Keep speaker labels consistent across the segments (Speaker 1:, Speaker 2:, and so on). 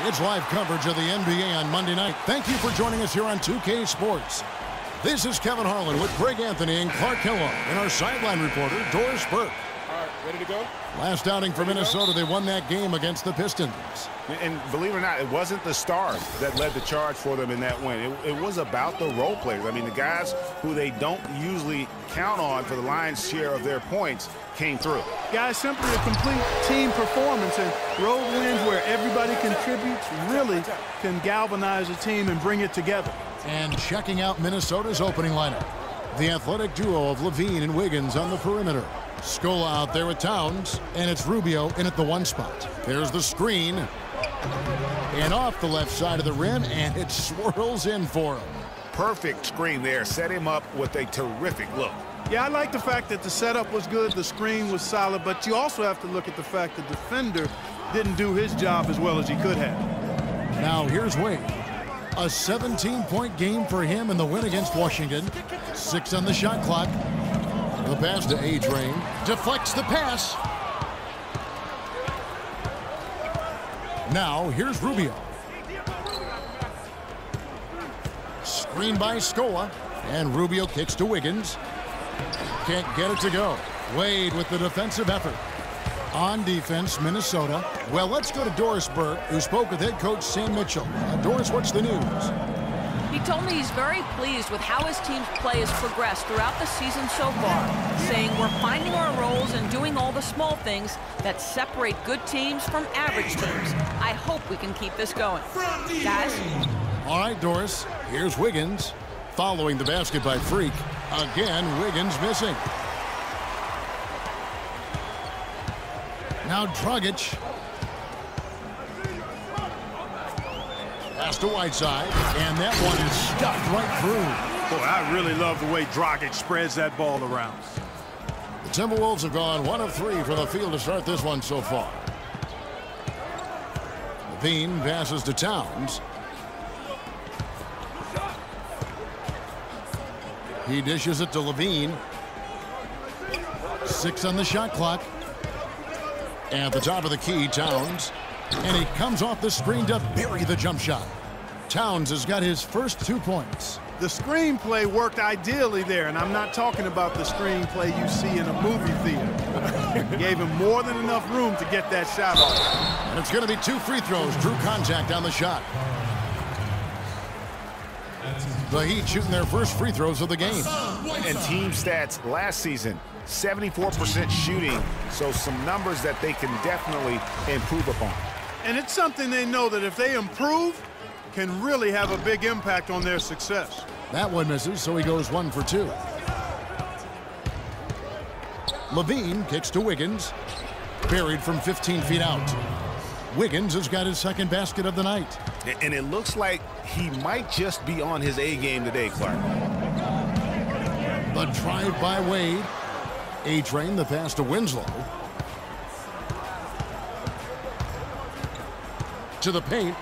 Speaker 1: It's live coverage of the NBA on Monday night. Thank you for joining us here on 2K Sports. This is Kevin Harlan with Greg Anthony and Clark Kellogg and our sideline reporter, Doris Burke.
Speaker 2: All right, ready to go?
Speaker 1: Last outing for Minnesota, they won that game against the Pistons.
Speaker 3: And believe it or not, it wasn't the stars that led the charge for them in that win. It was about the role players. I mean, the guys who they don't usually count on for the lion's share of their points came through.
Speaker 4: Guys, simply a complete team performance, and road wins where everybody contributes really can galvanize a team and bring it together.
Speaker 1: And checking out Minnesota's opening lineup, the athletic duo of Levine and Wiggins on the perimeter. Scola out there with Towns, and it's Rubio in at the 1 spot. There's the screen, and off the left side of the rim, and it swirls in for him.
Speaker 3: Perfect screen there. Set him up with a terrific look.
Speaker 4: Yeah, I like the fact that the setup was good, the screen was solid, but you also have to look at the fact the defender didn't do his job as well as he could have.
Speaker 1: Now here's Wade. A 17-point game for him in the win against Washington. 6 on the shot clock. The pass to A-Train. Deflects the pass. Now here's Rubio. Screen by Scola. And Rubio kicks to Wiggins. Can't get it to go. Wade with the defensive effort. On defense, Minnesota. Well, let's go to Doris Burke, who spoke with head coach Sam Mitchell. Doris, what's the news?
Speaker 5: He told me he's very pleased with how his team's play has progressed throughout the season so far, saying we're finding our roles and doing all the small things that separate good teams from average teams. I hope we can keep this going. Guys?
Speaker 1: All right, Doris. Here's Wiggins. Following the basket by Freak. Again, Wiggins missing. Now Dragic. Pass to Whiteside, and that one is stuffed right through.
Speaker 4: Boy, I really love the way Dragic spreads that ball around.
Speaker 1: The Timberwolves have gone 1 of 3 from the field to start this one so far. Levine passes to Towns. He dishes it to Levine. 6 on the shot clock. At the top of the key, Towns. And he comes off the screen to bury the jump shot. Towns has got his first 2 points.
Speaker 4: The screenplay worked ideally there, and I'm not talking about the screenplay you see in a movie theater. Gave him more than enough room to get that shot off.
Speaker 1: And it's going to be 2 free throws. Drew contact on the shot. The Heat shooting their first free throws of the game.
Speaker 3: And team stats last season, 74% shooting, so some numbers that they can definitely improve upon.
Speaker 4: And it's something they know that if they improve, can really have a big impact on their success.
Speaker 1: That one misses, so he goes 1 for 2. Levine kicks to Wiggins. Buried from 15 feet out. Wiggins has got his second basket of the night.
Speaker 3: And it looks like he might just be on his A game today, Clark.
Speaker 1: The drive by Wade. A-Train, the pass to Winslow. To the paint.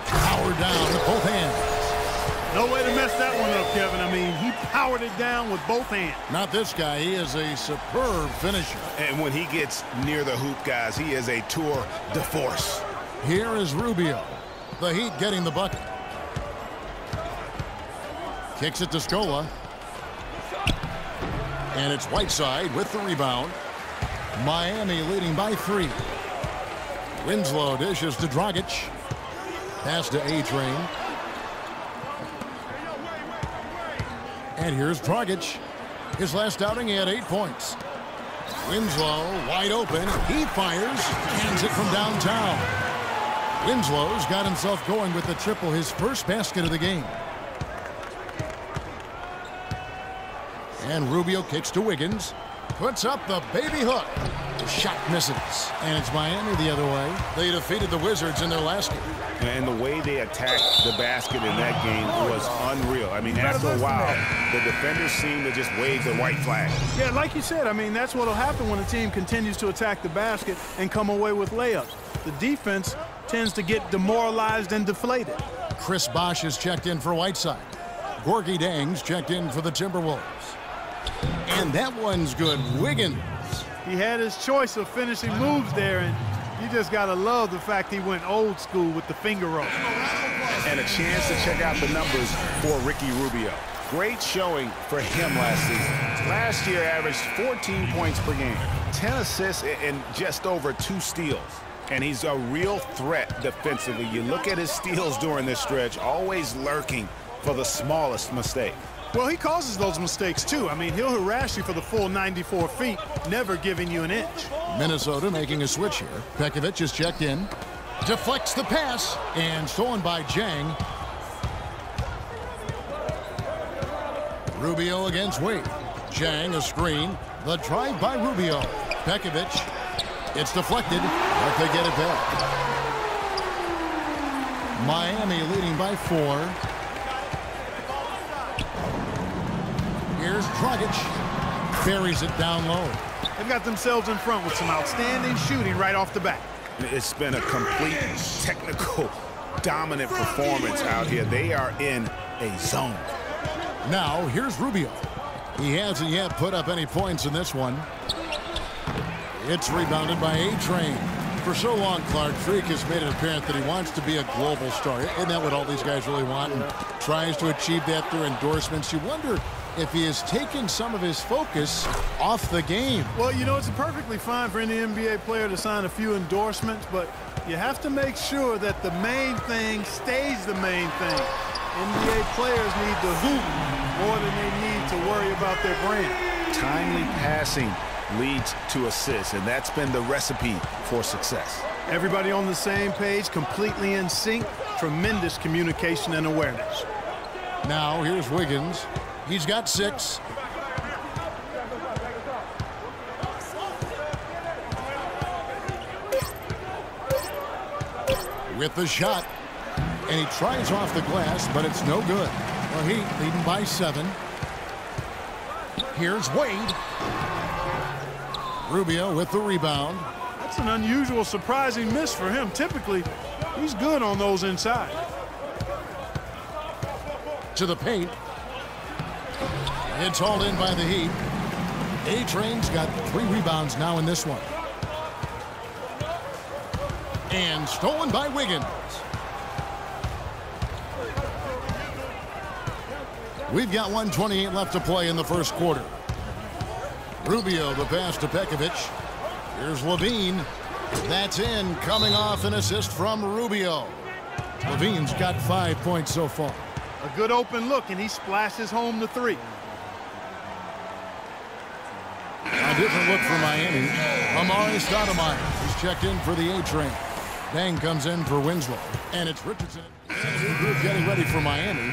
Speaker 1: Power down with both hands.
Speaker 4: No way to mess that one up, Kevin. I mean, he powered it down with both hands.
Speaker 1: Not this guy. He is a superb finisher.
Speaker 3: And when he gets near the hoop, guys, he is a tour de force.
Speaker 1: Here is Rubio. The Heat getting the bucket. Kicks it to Scola. And it's Whiteside with the rebound. Miami leading by 3. Winslow dishes to Dragic. Pass to A-Train. And here's Dragic. His last outing, he had 8 points. Winslow wide open. He fires. Hands it from downtown. Winslow's got himself going with the triple, his first basket of the game. And Rubio kicks to Wiggins. Puts up the baby hook. The shot misses. And it's Miami the other way. They defeated the Wizards in their last game.
Speaker 3: And the way they attacked the basket in that game was unreal. I mean, after a while, the defenders seemed to just wave the white flag.
Speaker 4: Yeah, like you said, I mean, that's what will happen when a team continues to attack the basket and come away with layups. The defense tends to get demoralized and deflated.
Speaker 1: Chris Bosh is checked in for Whiteside. Gorgie Dang's checked in for the Timberwolves. And that one's good. Wiggins.
Speaker 4: He had his choice of finishing moves there, and You just got to love the fact he went old school with the finger roll.
Speaker 3: And a chance to check out the numbers for Ricky Rubio. Great showing for him last season. Last year averaged 14 points per game, 10 assists, and just over 2 steals. And he's a real threat defensively. You look at his steals during this stretch, always lurking for the smallest mistake.
Speaker 4: Well, he causes those mistakes, too. I mean, he'll harass you for the full 94 feet, never giving you an inch.
Speaker 1: Minnesota making a switch here. Pekovic is checked in. Deflects the pass, and stolen by Jang. Rubio against Wade. Jang a screen. The drive by Rubio. Pekovic. It's deflected, but they get it back. Miami leading by 4. Here's Dragic. Buries it down low.
Speaker 4: They've got themselves in front with some outstanding shooting right off the bat.
Speaker 3: It's been a complete technical dominant performance out here. They are in a zone.
Speaker 1: Now here's Rubio. He hasn't yet put up any points in this one. It's rebounded by A-Train. For so long, Clark, Freak has made it apparent that he wants to be a global star. Isn't that what all these guys really want? And tries to achieve that through endorsements. You wonder if he has taken some of his focus off the game.
Speaker 4: Well, you know, it's perfectly fine for any NBA player to sign a few endorsements, but you have to make sure that the main thing stays the main thing. NBA players need to hoop more than they need to worry about their brand.
Speaker 3: Timely passing leads to assists, and that's been the recipe for success.
Speaker 4: Everybody on the same page, completely in sync, tremendous communication and awareness.
Speaker 1: Now here's Wiggins. He's got 6. With the shot. And he tries off the glass, but it's no good. Well, Heat leading by 7. Here's Wade. Rubio with the rebound.
Speaker 4: That's an unusual, surprising miss for him. Typically, he's good on those inside.
Speaker 1: To the paint. It's hauled in by the Heat. A-Train's got 3 rebounds now in this one. And stolen by Wiggins. We've got 1:28 left to play in the first quarter. Rubio, the pass to Pekovic. Here's Levine. That's in, coming off an assist from Rubio. Levine's got 5 points so far.
Speaker 4: A good open look, and he splashes home the 3.
Speaker 1: A different look for Miami. Amari Stoudemire is checked in for the A-Train. Bang comes in for Winslow. And it's Richardson. Group getting ready for Miami.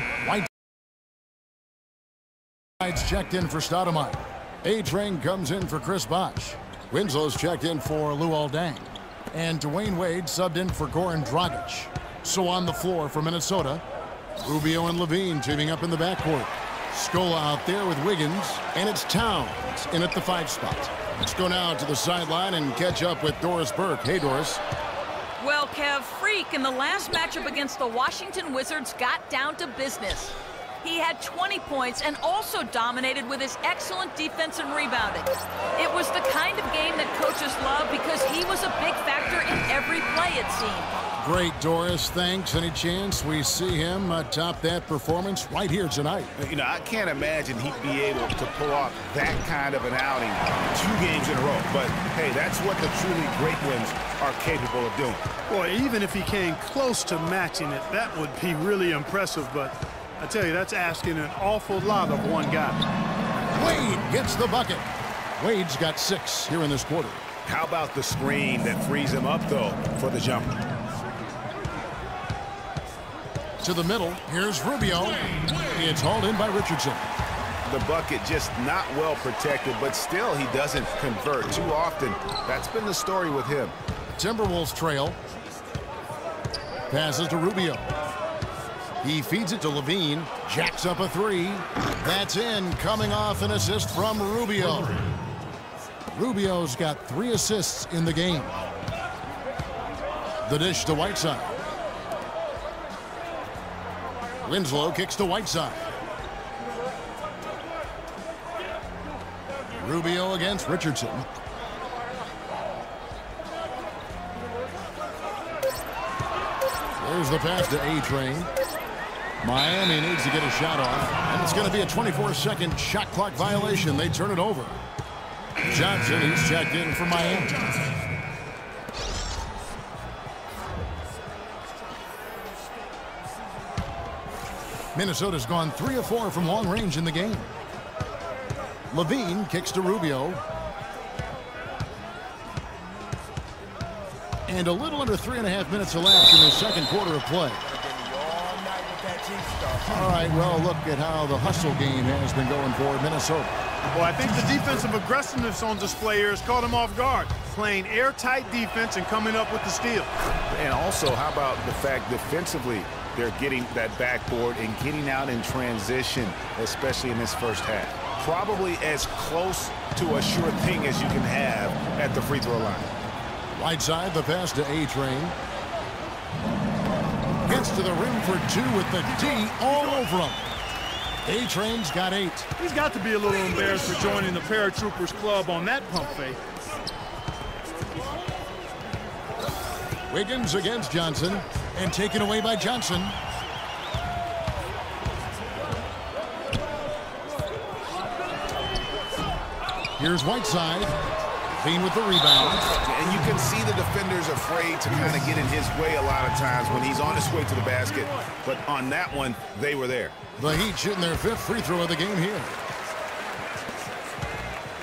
Speaker 1: White's checked in for Stoudemire. A-Train comes in for Chris Bosh. Winslow's checked in for Luol Deng. And Dwayne Wade subbed in for Goran Dragic. So on the floor for Minnesota, Rubio and Levine teaming up in the backcourt. Scola out there with Wiggins, and it's Towns in at the 5 spot. Let's go now to the sideline and catch up with Doris Burke. Hey, Doris.
Speaker 5: Well, Kev, Freak in the last matchup against the Washington Wizards got down to business. He had 20 points and also dominated with his excellent defense and rebounding. It was the kind of game that coaches love because he was a big factor in every play, it seemed.
Speaker 1: Great, Doris. Thanks. Any chance we see him top that performance right here tonight?
Speaker 3: You know, I can't imagine he'd be able to pull off that kind of an outing 2 games in a row. But, hey, that's what the truly great ones are capable of doing.
Speaker 4: Boy, even if he came close to matching it, that would be really impressive. But I tell you, that's asking an awful lot of one guy.
Speaker 1: Wade gets the bucket. Wade's got 6 here in this quarter.
Speaker 3: How about the screen that frees him up, though, for the jumper?
Speaker 1: To the middle, here's Rubio. It's hauled in by Richardson.
Speaker 3: The bucket just not well protected, but still he doesn't convert too often. That's been the story with him.
Speaker 1: Timberwolves trail. Passes to Rubio. He feeds it to Levine. Jacks up a 3. That's in, coming off an assist from Rubio. Rubio's got 3 assists in the game. The dish to Whiteside. Winslow kicks to Whiteside. Rubio against Richardson. There's the pass to A-Train. Miami needs to get a shot off, and it's going to be a 24-second shot clock violation. They turn it over. Johnson, he's checked in for Miami. Minnesota's gone 3 of 4 from long range in the game. Levine kicks to Rubio. And a little under 3.5 minutes elapsed in the second quarter of play. All right, well, look at how the hustle game has been going for Minnesota.
Speaker 4: Well, I think the defensive aggressiveness on display here has caught them off guard. Playing airtight defense and coming up with the steal.
Speaker 3: And also, how about the fact defensively they're getting that backboard and getting out in transition, especially in this first half. Probably as close to a sure thing as you can have at the free throw line.
Speaker 1: Right side, the pass to A-Train. Gets to the rim for 2 with the D all over him. A-Train's got 8.
Speaker 4: He's got to be a little embarrassed for joining the Paratroopers club on that pump fake.
Speaker 1: Wiggins against Johnson, and taken away by Johnson. Here's Whiteside. Clean with the rebound.
Speaker 3: And you can see the defenders afraid to kind of get in his way a lot of times when he's on his way to the basket. But on that one, they were there.
Speaker 1: The Heat shooting their 5th free throw of the game here.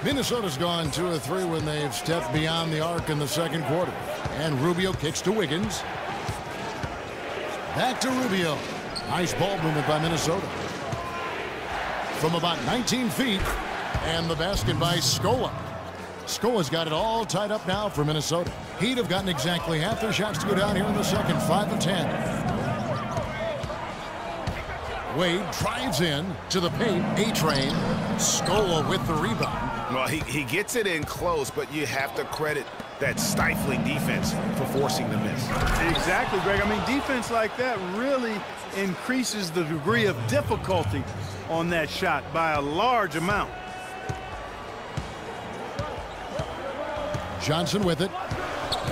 Speaker 1: Minnesota's gone 2 of 3 when they've stepped beyond the arc in the second quarter. And Rubio kicks to Wiggins. Back to Rubio. Nice ball movement by Minnesota. From about 19 feet. And the basket by Scola. Scola's got it all tied up now for Minnesota. Heat have gotten exactly half their shots to go down here in the second, 5 of 10. Wade drives in to the paint. A-Train. Scola with the rebound.
Speaker 3: Well, he gets it in close, but you have to credit that stifling defense for forcing the miss.
Speaker 4: Exactly, Greg. I mean, defense like that really increases the degree of difficulty on that shot by a large amount.
Speaker 1: Johnson with it.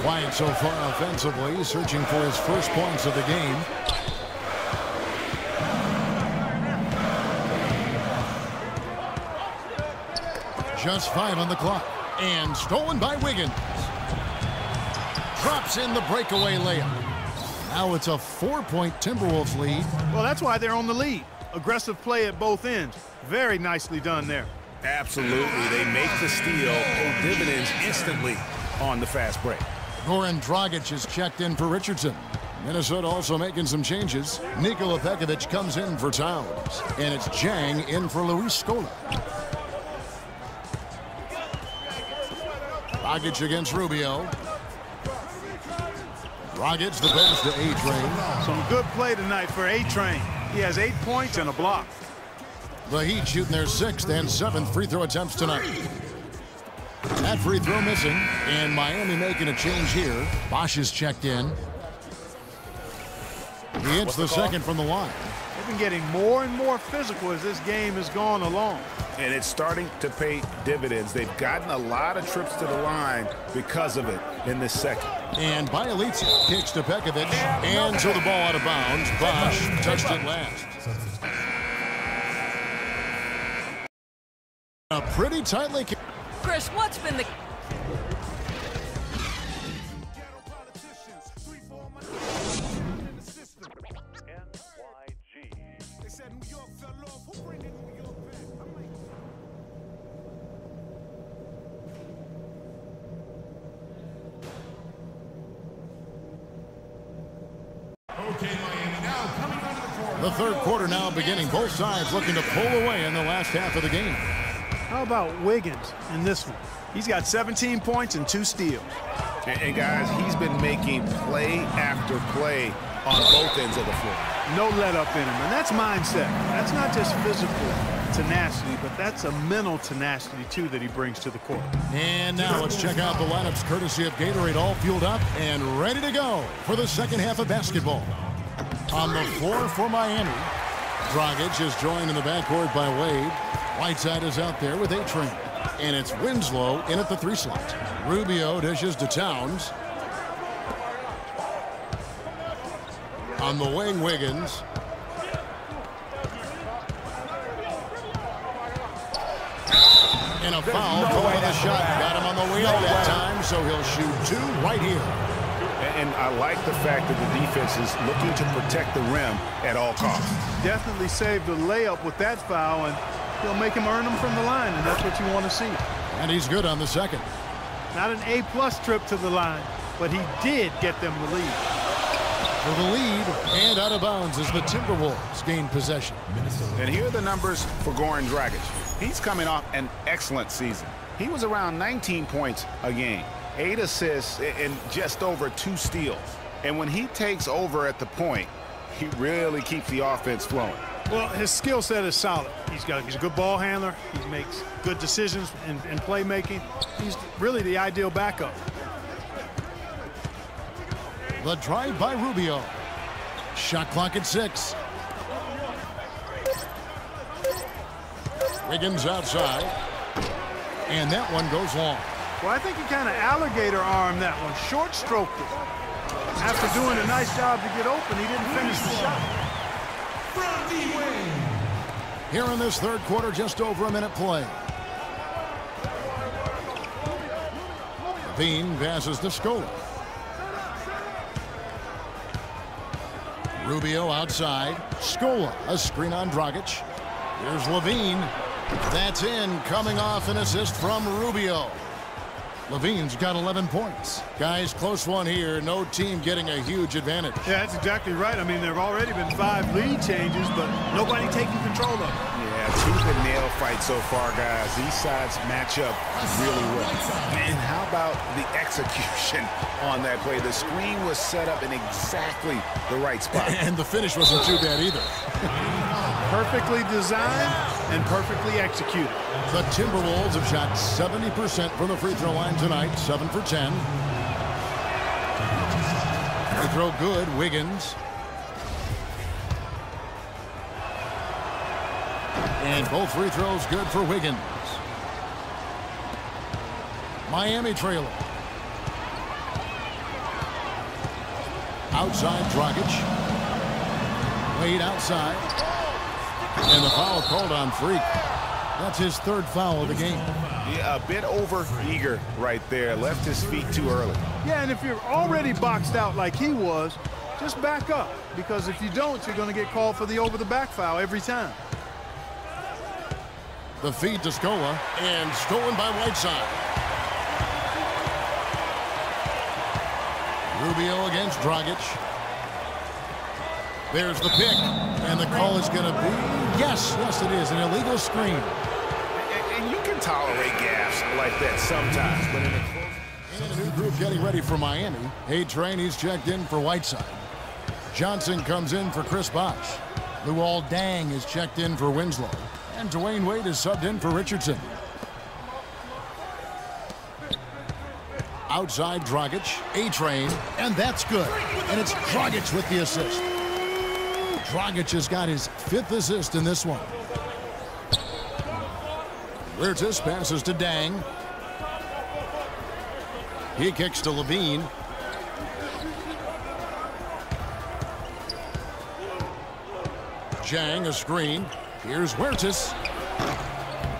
Speaker 1: Quiet so far offensively, searching for his first points of the game. Just 5 on the clock. And stolen by Wiggins. Drops in the breakaway layup. Now it's a 4-point Timberwolves lead.
Speaker 4: Well, that's why they're on the lead. Aggressive play at both ends. Very nicely done there.
Speaker 3: Absolutely. They make the steal, pay dividends instantly on the fast break.
Speaker 1: Goran Dragic is checked in for Richardson. Minnesota also making some changes. Nikola Pekovic comes in for Towns. And it's Jang in for Luis Scola. Dragic against Rubio. Dragic the pass to A-Train.
Speaker 4: Some good play tonight for A-Train. He has 8 points and a block.
Speaker 1: The Heat shooting their 6th and 7th free throw attempts tonight. That free throw missing, and Miami making a change here. Bosch is checked in. He hits the second from the line.
Speaker 4: They've been getting more and more physical as this game has gone along.
Speaker 3: And it's starting to pay dividends. They've gotten a lot of trips to the line because of it in this second.
Speaker 1: And Bielitsa kicks to Pekovic, and so the ball out of bounds. Bosch touched it last. A pretty tightly.
Speaker 5: Chris, what's been the...
Speaker 1: The third quarter now beginning. Both sides looking to pull away in the last half of the game.
Speaker 4: How about Wiggins in this one? He's got 17 points and 2 steals.
Speaker 3: And guys, he's been making play after play on both ends of the floor.
Speaker 4: No let up in him, and that's mindset. That's not just physical tenacity, but that's a mental tenacity, too, that he brings to the court.
Speaker 1: And now let's check out the lineups courtesy of Gatorade, all fueled up and ready to go for the second half of basketball. On the floor for Miami, Dragic is joined in the backcourt by Wade. Whiteside is out there with A-Train. And it's Winslow in at the 3 slot. Rubio dishes to Towns. On the wing, Wiggins. And a foul going the shot. Got him on the wheel that time, so he'll shoot 2 right here.
Speaker 3: And I like the fact that the defense is looking to protect the rim at all costs.
Speaker 4: Definitely saved the layup with that foul, and he'll make him earn them from the line, and that's what you want to see.
Speaker 1: And he's good on the second.
Speaker 4: Not an A-plus trip to the line, but he did get them the lead.
Speaker 1: For the lead and out of bounds as the Timberwolves gain possession.
Speaker 3: And here are the numbers for Goran Dragic. He's coming off an excellent season. He was around 19 points a game, 8 assists, and just over 2 steals. And when he takes over at the point, he really keeps the offense flowing.
Speaker 4: Well, his skill set is solid. He's a good ball handler. He makes good decisions in playmaking. He's really the ideal backup.
Speaker 1: The drive by Rubio. Shot clock at 6. Wiggins outside. And that one goes long.
Speaker 4: Well, I think he kind of alligator armed that one. Short stroked it. After doing a nice job to get open, he didn't finish the shot.
Speaker 1: Here in this third quarter, just over a minute play. Levine passes to Scola. Rubio outside. Scola, a screen on Dragic. Here's Levine. That's in, coming off an assist from Rubio. Levine's got 11 points. Guys, close one here. No team getting a huge advantage.
Speaker 4: Yeah, that's exactly right. I mean, there have already been 5 lead changes, but nobody taking control of it.
Speaker 3: Yeah, tooth and nail fight so far, guys. These sides match up really well. And how about the execution on that play? The screen was set up in exactly the right spot.
Speaker 1: And the finish wasn't too bad either.
Speaker 4: Perfectly designed and perfectly executed.
Speaker 1: The Timberwolves have shot 70% from the free throw line tonight, 7 for 10. They throw good, Wiggins. And both free throws good for Wiggins. Miami trailer. Outside Dragic. Wade outside. And the foul called on Freak. That's his 3rd foul of the game.
Speaker 3: Yeah, a bit over-eager right there. Left his feet too early.
Speaker 4: Yeah, and if you're already boxed out like he was, just back up. Because if you don't, you're going to get called for the over-the-back foul every time.
Speaker 1: The feed to Scola, and stolen by Whiteside. Rubio against Dragic. There's the pick, and the call is going to be, yes, it is, an illegal screen.
Speaker 3: And you can tolerate gaffes like that sometimes, but in a close...
Speaker 1: And a new group getting ready for Miami. A-Train, he's checked in for Whiteside. Johnson comes in for Chris Bosh. Luol Deng is checked in for Winslow. And Dwayne Wade is subbed in for Richardson. Outside Dragic, A-Train, and that's good. And it's Dragic with the assist. Dragic has got his 5th assist in this one. Wirtz passes to Deng. He kicks to Levine. Jang, a screen. Here's Wirtz.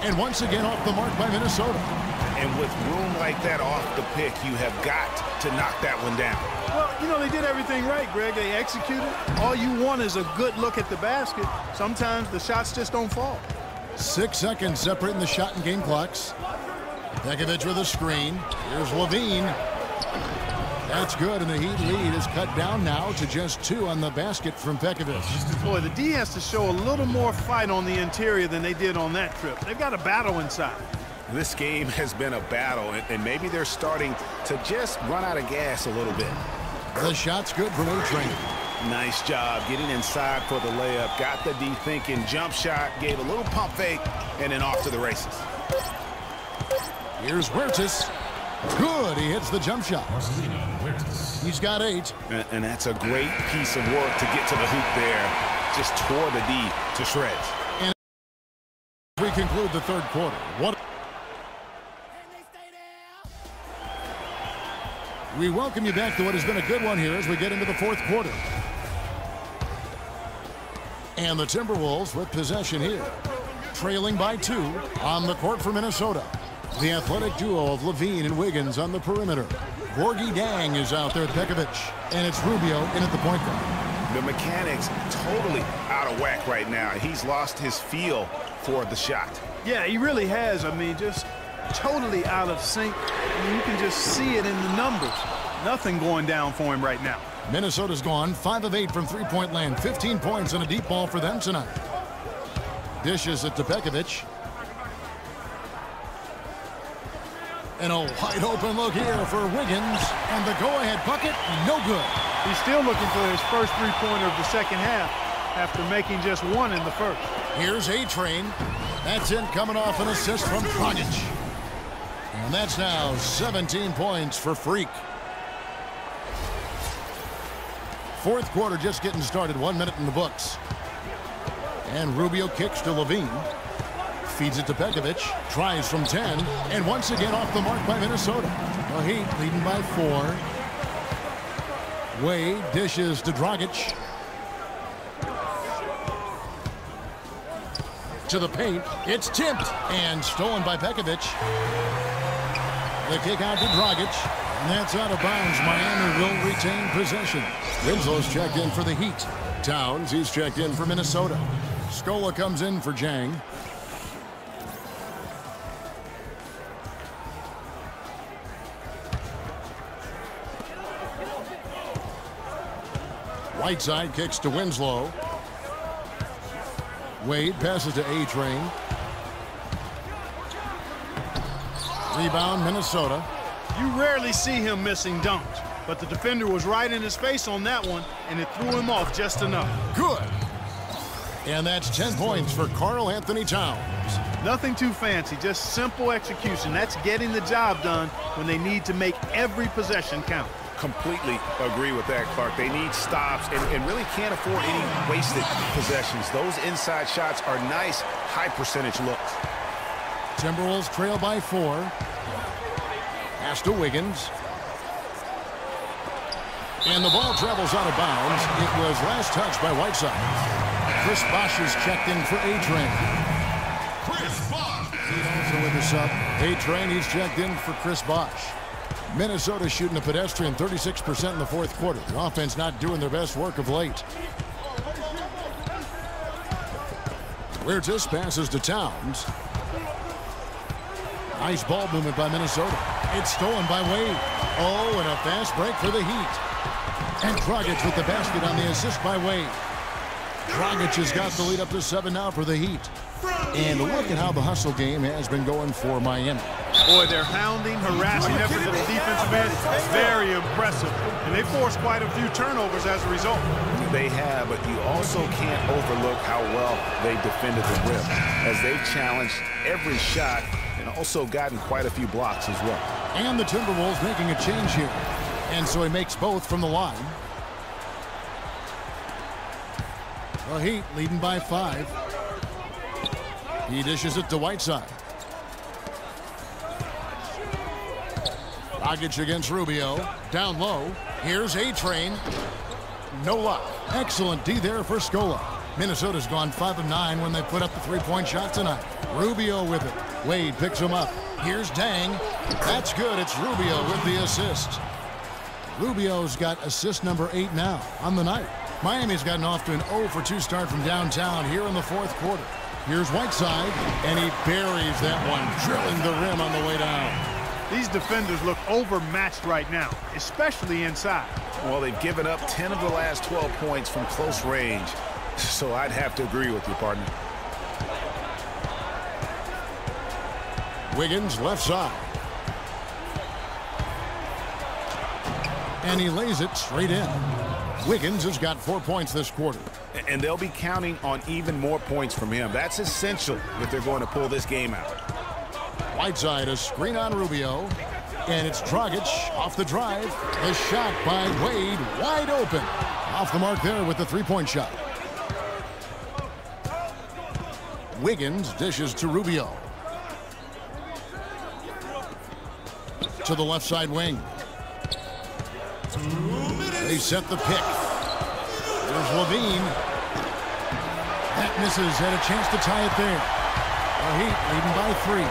Speaker 1: And once again off the mark by Minnesota.
Speaker 3: And with room like that off the pick, you have got to knock that one down.
Speaker 4: Well, you know, they did everything right, Greg. They executed. All you want is a good look at the basket. Sometimes the shots just don't fall.
Speaker 1: 6 seconds separating the shot and game clocks. Pekovic with a screen. Here's Levine. That's good, and the Heat lead is cut down now to just 2 on the basket from Pekovic.
Speaker 4: Boy, the D has to show a little more fight on the interior than they did on that trip. They've got a battle inside.
Speaker 3: This game has been a battle, and maybe they're starting to just run out of gas a little bit.
Speaker 1: The shot's good from A-Train.
Speaker 3: Nice job getting inside for the layup. Got the D thinking. Jump shot, gave a little pump fake, and then off to the races.
Speaker 1: Here's Wirtz. Good, he hits the jump shot. He's got 8.
Speaker 3: And that's a great piece of work to get to the hoop there. Just tore the D to shreds.
Speaker 1: And we conclude the third quarter. We welcome you back to what has been a good one here as we get into the fourth quarter. And the Timberwolves with possession here. Trailing by 2 on the court for Minnesota. The athletic duo of Levine and Wiggins on the perimeter. Gorgie Dang is out there at Pekovic. And it's Rubio in at the point guard.
Speaker 3: The mechanics totally out of whack right now. He's lost his feel for the shot.
Speaker 4: Yeah, he really has. I mean, just totally out of sync. I mean, you can just see it in the numbers. Nothing going down for him right now.
Speaker 1: Minnesota's gone 5 of 8 from three-point land. 15 points and a deep ball for them tonight. Dishes it to Pekovic. And a wide open look here for Wiggins. And the go-ahead bucket, no good.
Speaker 4: He's still looking for his first three-pointer of the second half after making just one in the first.
Speaker 1: Here's A-Train. That's in, coming off an assist from Dragic. And that's now 17 points for Freak. Fourth quarter just getting started. 1 minute in the books. And Rubio kicks to Levine. Feeds it to Pekovic. Tries from 10. And once again off the mark by Minnesota. The Heat leading by 4. Wade dishes to Dragic. To the paint. It's tipped and stolen by Pekovic. The kick out to Dragic. And that's out of bounds. Miami will retain possession. Winslow's checked in for the Heat. Towns, he's checked in for Minnesota. Scola comes in for Jang. Whiteside kicks to Winslow. Wade passes to A-Train. Rebound, Minnesota.
Speaker 4: You rarely see him missing dunks, but the defender was right in his face on that one, and it threw him off just enough.
Speaker 1: Good. And that's 10 points for Karl Anthony Towns.
Speaker 4: Nothing too fancy, just simple execution. That's getting the job done when they need to make every possession count.
Speaker 3: Completely agree with that, Clark. They need stops and really can't afford any wasted possessions. Those inside shots are nice, high-percentage looks.
Speaker 1: Timberwolves trail by 4. Pass to Wiggins. And the ball travels out of bounds. It was last touched by Whiteside. Chris Bosh is checked in for A-Train.
Speaker 2: Chris Bosh.
Speaker 1: He's also with us up. A-Train, he's checked in for Chris Bosh. Minnesota shooting a pedestrian 36% in the fourth quarter. The offense not doing their best work of late. Huertas passes to Towns. Nice ball movement by Minnesota. It's stolen by Wade. Oh, and a fast break for the Heat. And Dragic with the basket on the assist by Wade. Dragic has got the lead up to 7 now for the Heat. And look at how the hustle game has been going for Miami.
Speaker 4: Boy, their hounding, harassing efforts at the defensive end, very impressive. And they forced quite a few turnovers as a result.
Speaker 3: They have, but you also can't overlook how well they defended the rim, as they've challenged every shot and also gotten quite a few blocks as well.
Speaker 1: And the Timberwolves making a change here. And so he makes both from the line. The Heat leading by 5. He dishes it to Whiteside. Dragic against Rubio. Down low. Here's A-Train. No luck. Excellent D there for Scola. Minnesota's gone 5 of 9 when they put up the three-point shot tonight. Rubio with it. Wade picks him up. Here's Dang. That's good. It's Rubio with the assist. Rubio's got assist number 8 now on the night. Miami's gotten off to an 0 for 2 start from downtown here in the fourth quarter. Here's Whiteside, and he buries that one, drilling the rim on the way down.
Speaker 4: These defenders look overmatched right now, especially inside.
Speaker 3: Well, they've given up 10 of the last 12 points from close range, so I'd have to agree with you, partner.
Speaker 1: Wiggins left side. And he lays it straight in. Wiggins has got 4 points this quarter.
Speaker 3: And they'll be counting on even more points from him. That's essential if they're going to pull this game out.
Speaker 1: Whiteside, a screen on Rubio. And it's Dragic off the drive. The shot by Wade, wide open. Off the mark there with the three-point shot. Wiggins dishes to Rubio. To the left side wing. They set the pick. There's Levine. That misses. Had a chance to tie it there. The Heat leading by 3.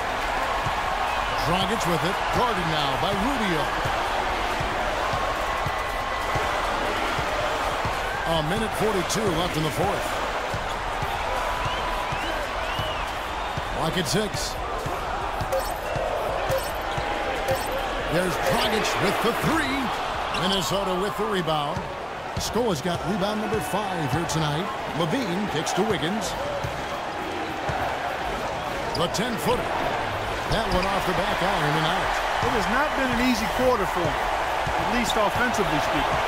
Speaker 1: Dragic with it. Guarded now by Rubio. A minute 42 left in the fourth. Lock at 6. There's Dragic with the 3. Minnesota with the rebound. Scola's got rebound number 5 here tonight. Levine kicks to Wiggins. The 10-footer. That one off the back iron and out.
Speaker 4: It has not been an easy quarter for him, at least offensively speaking.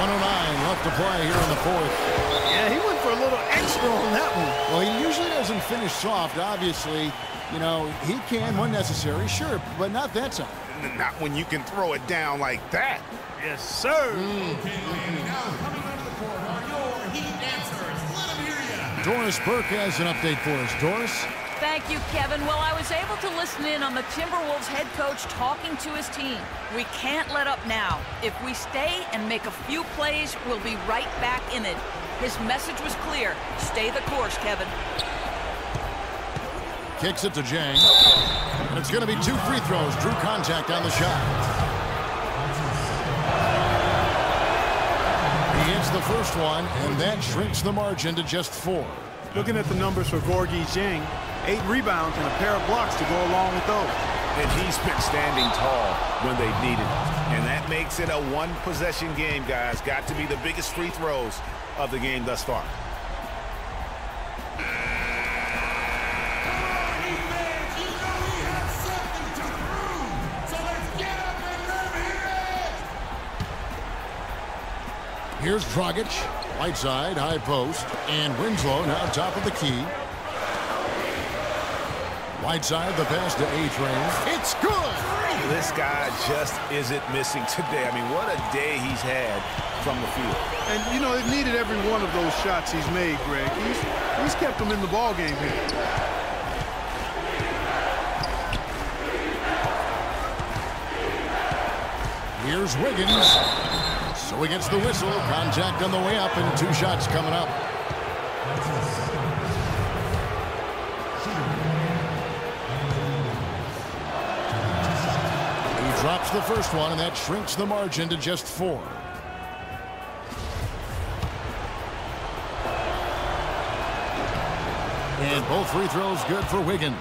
Speaker 1: 109 left to play here in the fourth.
Speaker 4: Yeah, he went for a little extra on that one.
Speaker 1: Well, he usually doesn't finish soft, obviously. You know, he can when necessary, sure, but not that time.
Speaker 3: Not when you can throw it down like that.
Speaker 4: Yes, sir.
Speaker 2: Okay, Miami, now coming onto the court are your Heat dancers. Let them hear ya.
Speaker 1: Doris Burke has an update for us. Doris?
Speaker 5: Thank you, Kevin. Well, I was able to listen in on the Timberwolves head coach talking to his team. We can't let up now. If we stay and make a few plays, we'll be right back in it. His message was clear. Stay the course, Kevin.
Speaker 1: Kicks it to Jang. And it's going to be 2 free throws. Drew contact on the shot. He hits the first one, and that shrinks the margin to just 4.
Speaker 4: Looking at the numbers for Gorgui Dieng, 8 rebounds and a pair of blocks to go along with those.
Speaker 3: And he's been standing tall when they've needed it. And that makes it a one-possession game, guys. Got to be the biggest free throws of the game thus far.
Speaker 1: Here's Dragic, right side, high post, and Winslow now top of the key. Right side, the pass to A-Train. It's good!
Speaker 3: This guy just isn't missing today. I mean, what a day he's had from the field.
Speaker 4: And, you know, they've needed every one of those shots he's made, Greg. He's kept them in the ball game here.
Speaker 1: Here's Wiggins. So he gets the whistle. Contact on the way up, and 2 shots coming up. He drops the first one, and that shrinks the margin to just 4. And both free throws good for Wiggins.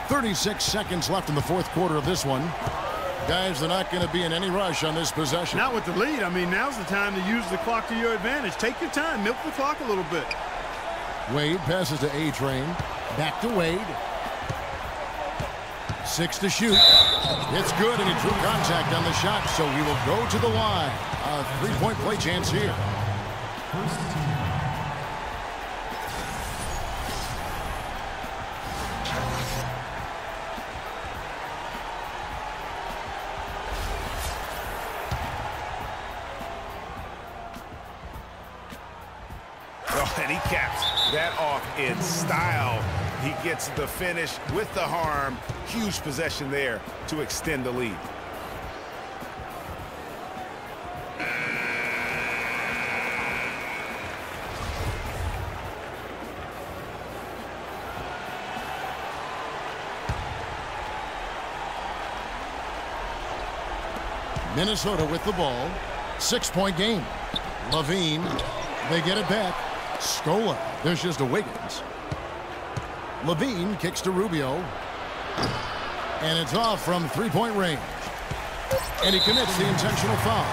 Speaker 1: 36 seconds left in the fourth quarter of this one. Guys, they're not going to be in any rush on this possession.
Speaker 4: Not with the lead. I mean, now's the time to use the clock to your advantage. Take your time. Milk the clock a little bit.
Speaker 1: Wade passes to A-Train. Back to Wade. 6 to shoot. It's good, and he drew contact on the shot, so he will go to the line. A 3-point play chance here.
Speaker 3: And he caps that off in style. He gets the finish with the harm. Huge possession there to extend the lead.
Speaker 1: Minnesota with the ball. 6-point game. Levine. They get it back. Scola. There's just a Wiggins. Levine kicks to Rubio. And it's off from 3-point range. And he commits the intentional foul.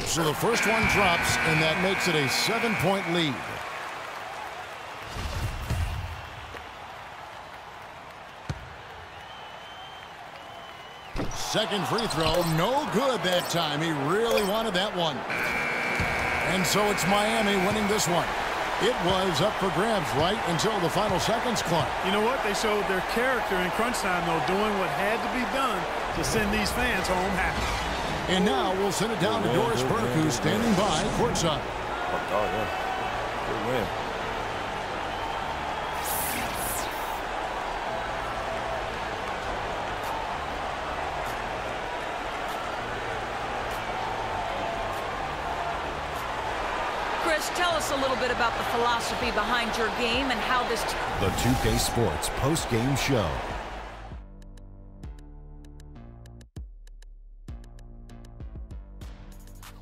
Speaker 1: So the first one drops, and that makes it a 7-point lead. Second free throw, no good that time. He really wanted that one. And so it's Miami winning this one. It was up for grabs right until the final seconds, Clark.
Speaker 4: You know what? They showed their character in crunch time, though, doing what had to be done to send these fans home happy.
Speaker 1: And now we'll send it down to Doris Burke, who's standing by courtside.
Speaker 6: Oh, yeah. Good win.
Speaker 5: Chris, tell us a little bit about the philosophy behind your game and how this...
Speaker 7: The 2K Sports post-game show.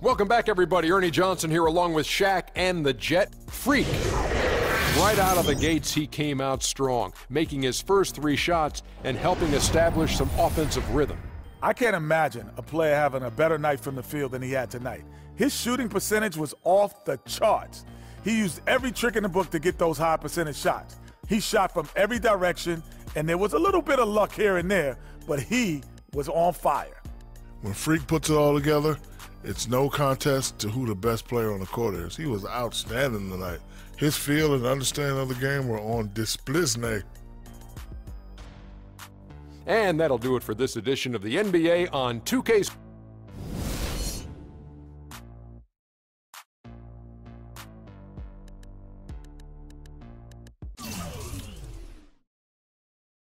Speaker 8: Welcome back, everybody. Ernie Johnson here along with Shaq and the Jet Freak. Right out of the gates, he came out strong, making his first 3 shots and helping establish some offensive rhythm.
Speaker 9: I can't imagine a player having a better night from the field than he had tonight. His shooting percentage was off the charts. He used every trick in the book to get those high percentage shots. He shot from every direction, and there was a little bit of luck here and there, but he was on fire.
Speaker 10: When Freak puts it all together, it's no contest to who the best player on the court is. He was outstanding tonight. His feel and understanding of the game were on display.
Speaker 8: And that'll do it for this edition of the NBA on 2K.